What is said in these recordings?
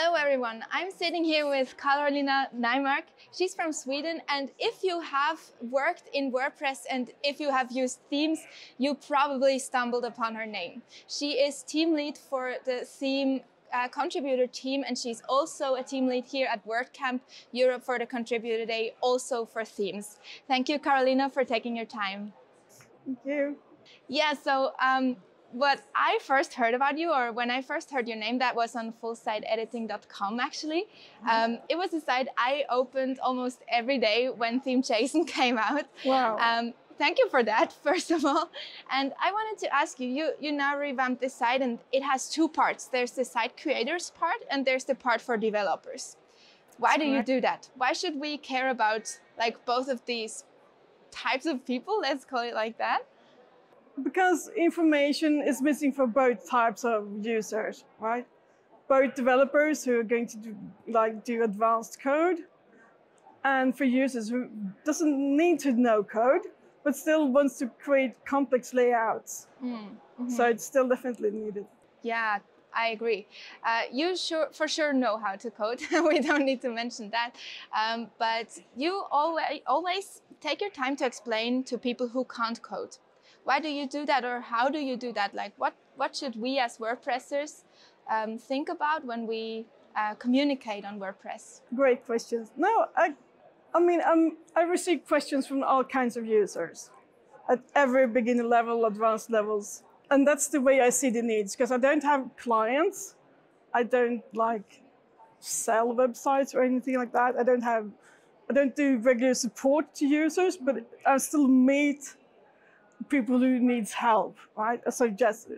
Hello everyone, I'm sitting here with Carolina Nymark. She's from Sweden, and if you have worked in WordPress and if you have used themes, you probably stumbled upon her name. She is team lead for the theme contributor team, and she's also a team lead here at WordCamp Europe for the Contributor Day, also for themes. Thank you, Carolina, for taking your time. Thank you. Yeah, so what I first heard about you, or when I first heard your name, that was on fullsiteediting.com actually. It was a site I opened almost every day when Theme.json came out. Wow. Thank you for that, first of all. And I wanted to ask you, you now revamped this site and it has two parts. There's the site creators part and there's the part for developers. Why do you do that? Why should we care about like both of these types of people, let's call it like that? Because information is missing for both types of users, right? Both developers who are going to do advanced code, and for users who doesn't need to know code, but still wants to create complex layouts. So it's still definitely needed. Yeah, I agree. You for sure know how to code. We don't need to mention that. But you always take your time to explain to people who can't code. Why do you do that, or how do you do that? Like, what should we as WordPressers think about when we communicate on WordPress? Great questions. No, I receive questions from all kinds of users at every beginner level, advanced levels. And that's the way I see the needs, because I don't have clients. I don't sell websites or anything like that. I don't do regular support to users, but I still meet people who needs help, right? So just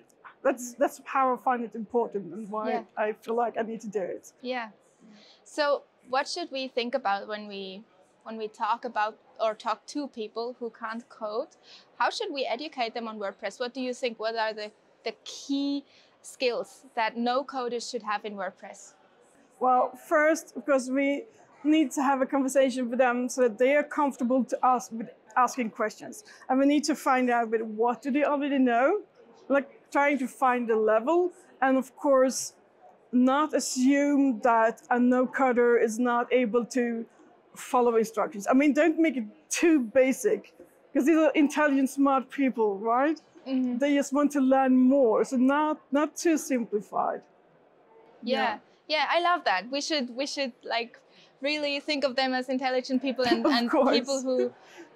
that's how I find it important and why I feel like I need to do it. Yeah. So what should we think about when we talk about or talk to people who can't code? How should we educate them on WordPress? What do you think? What are the key skills that no coders should have in WordPress? Well, first, because we need to have a conversation with them so that they are comfortable to ask with asking questions. And we need to find out what do they already know, like trying to find the level, and of course, not assume that a no-coder is not able to follow instructions. I mean, don't make it too basic, because these are intelligent, smart people, right? They just want to learn more, so not too simplified. Yeah, I love that. We should like really think of them as intelligent people and people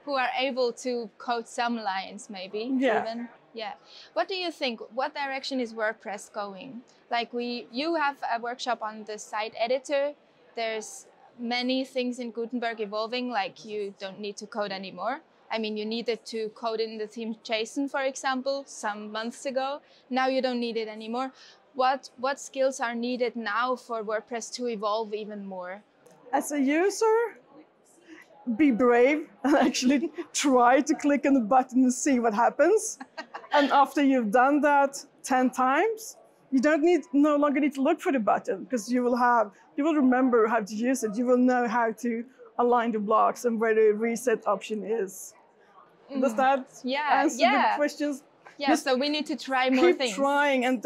who are able to code some lines, maybe even. Yeah. What do you think? What direction is WordPress going? Like you have a workshop on the site editor. There's many things in Gutenberg evolving, like you don't need to code anymore. I mean, you needed to code in the Theme.json, for example, some months ago. Now you don't need it anymore. What skills are needed now for WordPress to evolve even more? As a user, be brave and actually try to click on the button and see what happens. And after you've done that 10 times, you no longer need to look for the button, because you will remember how to use it. You will know how to align the blocks and where the reset option is. Does that answer the questions? Yeah, just so we need to try more things. Keep trying, and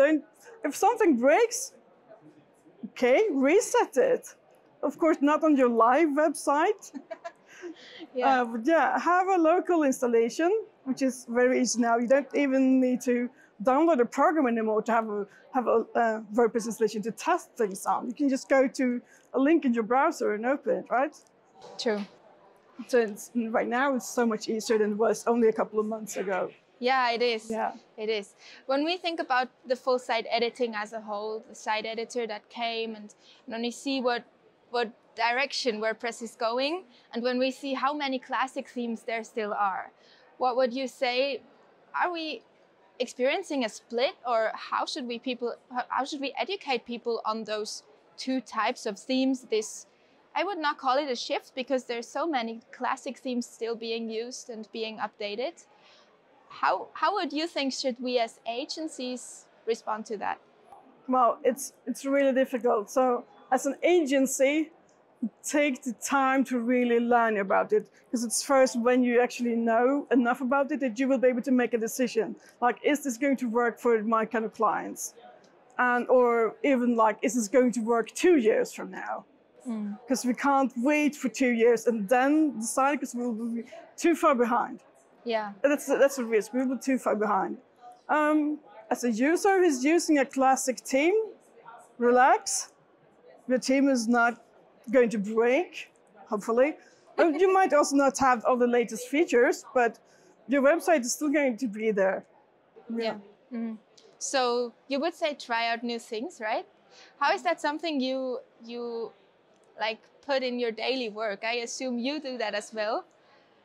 if something breaks, okay, reset it. Of course, not on your live website. But have a local installation, which is very easy now. You don't even need to download a program anymore to have a WordPress installation to test things on. You can just go to a link in your browser and open it, right? True. So right now it's so much easier than it was only a couple of months ago. Yeah, it is. Yeah. It is. When we think about the full site editing as a whole, the site editor that came, and when we see what direction WordPress is going, and when we see how many classic themes there still are, what would you say? Are we experiencing a split, or how should we educate people on those two types of themes? I would not call it a shift, because there's so many classic themes still being used and being updated. How would you think should we as agencies respond to that? Well, it's really difficult. So as an agency, take the time to really learn about it, because it's first when you actually know enough about it that you will be able to make a decision. Like, is this going to work for my kind of clients? and or even like, is this going to work 2 years from now? Because we can't wait for 2 years and then decide, because we'll be too far behind. Yeah. That's a risk. We'll be too far behind. As a user who's using a classic theme, relax. Your team is not going to break, hopefully. You might also not have all the latest features, but your website is still going to be there. Yeah. Mm-hmm. So you would say try out new things, right? How is that something you like put in your daily work? I assume you do that as well.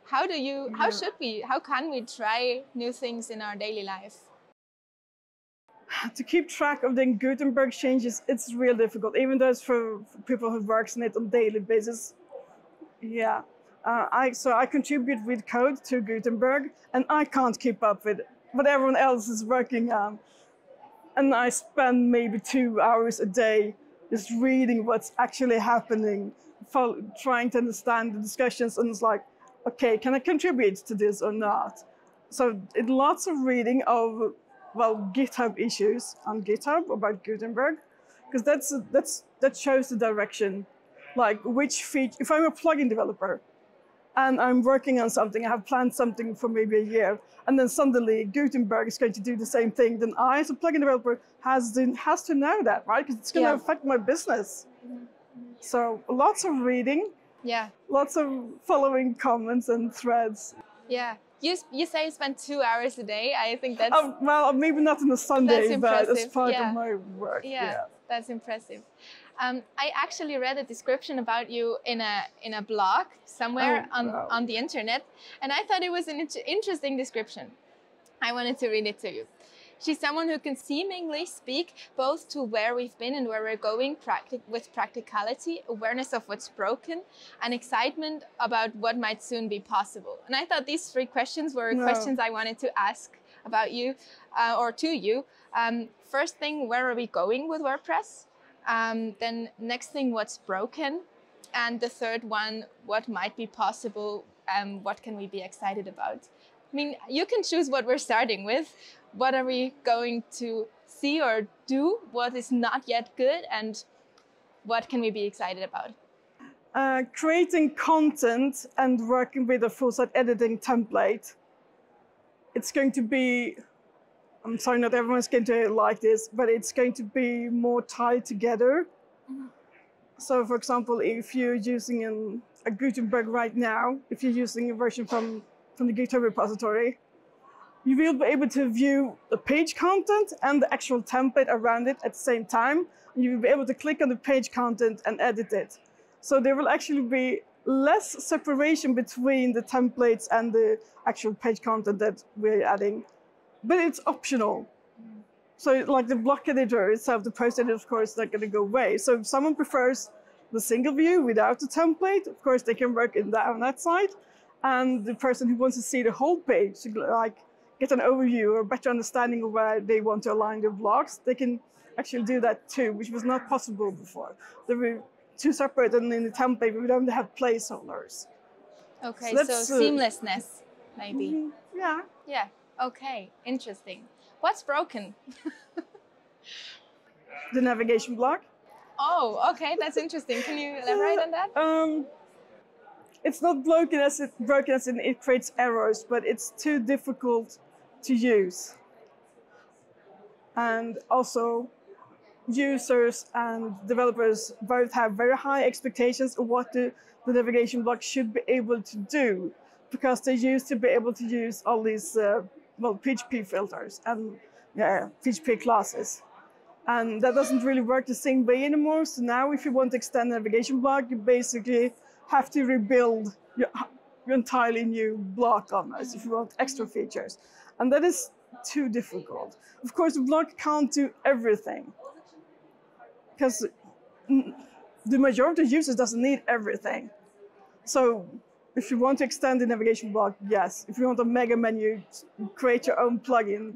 How can we try new things in our daily life? To keep track of the Gutenberg changes, it's real difficult, even though it's for people who works on it on a daily basis. Yeah. I contribute with code to Gutenberg, and I can't keep up with what everyone else is working on. And I spend maybe 2 hours a day just reading what's actually happening, trying to understand the discussions, and it's like, okay, can I contribute to this or not? So lots of reading of, well, GitHub issues on GitHub about Gutenberg, because that shows the direction, like which feature. If I'm a plugin developer and I'm working on something, I have planned something for maybe a year, and then suddenly Gutenberg is going to do the same thing, then I, as a plugin developer, has to know that, right? Because it's going to affect my business. So lots of reading. Yeah. Lots of following comments and threads. Yeah. You say you spend 2 hours a day. I think that's... well, maybe not on a Sunday, but as part of my work. Yeah, that's impressive. I actually read a description about you in a blog somewhere on the internet, and I thought it was an interesting description. I wanted to read it to you. She's someone who can seemingly speak both to where we've been and where we're going with practicality, awareness of what's broken, and excitement about what might soon be possible. And I thought these 3 questions were questions I wanted to ask about you or to you. First thing, where are we going with WordPress? Then next thing, what's broken? And the third one, what might be possible? What can we be excited about? I mean, you can choose what we're starting with. What are we going to see or do? What is not yet good? And what can we be excited about? Creating content and working with a full-site editing template. It's going to be, I'm sorry, not everyone's going to like this, but it's going to be more tied together. So, for example, if you're using a Gutenberg right now, if you're using a version from the GitHub repository, you will be able to view the page content and the actual template around it at the same time. You will be able to click on the page content and edit it. So there will actually be less separation between the templates and the actual page content that we're adding, but it's optional. So like the block editor itself, the post editor, of course, is not going to go away. So if someone prefers the single view without the template, of course, they can work on that side. And the person who wants to see the whole page, like get an overview or a better understanding of where they want to align their blocks, they can actually do that too, which was not possible before. They were too separate, and in the template we don't have placeholders. Okay, so seamlessness, maybe. Yeah. Yeah, okay, interesting. What's broken? The navigation block. Oh, okay, that's interesting. Can you elaborate on that? It's not broken as in it creates errors, but it's too difficult to use. And also, users and developers both have very high expectations of what the navigation block should be able to do, because they used to be able to use all these PHP filters and PHP classes. And that doesn't really work the same way anymore. So now if you want to extend the navigation block, you basically have to rebuild your entirely new block almost if you want extra features. And that is too difficult. Of course, the block can't do everything, because the majority of users doesn't need everything. So if you want to extend the navigation block, yes. If you want a mega menu, create your own plugin,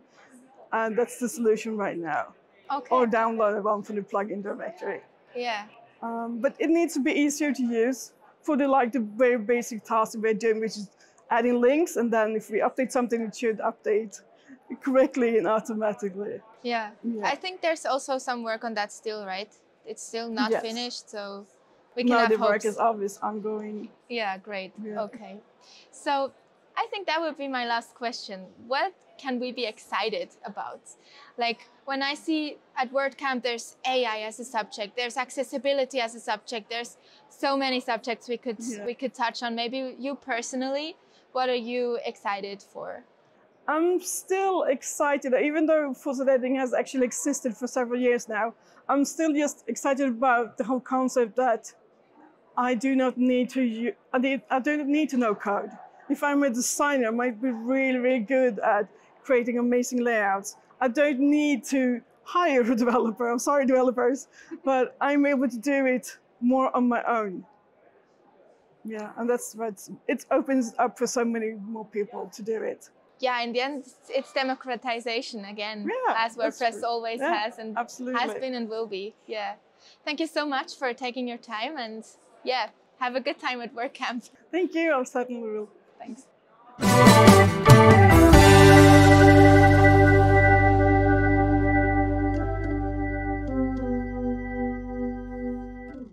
and that's the solution right now. Okay. Or download one from the plugin directory. Yeah. But it needs to be easier to use for the very basic tasks we're doing, which is adding links, and then if we update something, it should update correctly and automatically. Yeah. I think there's also some work on that still, right? It's still not finished, so we can have the hopes. work is always ongoing. Yeah, great. Yeah. Okay. So I think that would be my last question. What can we be excited about? Like when I see at WordCamp, there's AI as a subject, there's accessibility as a subject, there's so many subjects we could touch on. Maybe you personally, what are you excited for? I'm still excited, even though photo editing has actually existed for several years now. I'm still just excited about the whole concept that I don't need to know code. If I'm a designer, I might be really, really good at creating amazing layouts. I don't need to hire a developer. I'm sorry, developers, but I'm able to do it more on my own. Yeah, and that's what it opens up for so many more people to do it. Yeah, in the end, it's democratization again, as WordPress always has and has been and will be. Yeah. Thank you so much for taking your time, and have a good time at WordCamp. Thank you. I certainly will. Thanks.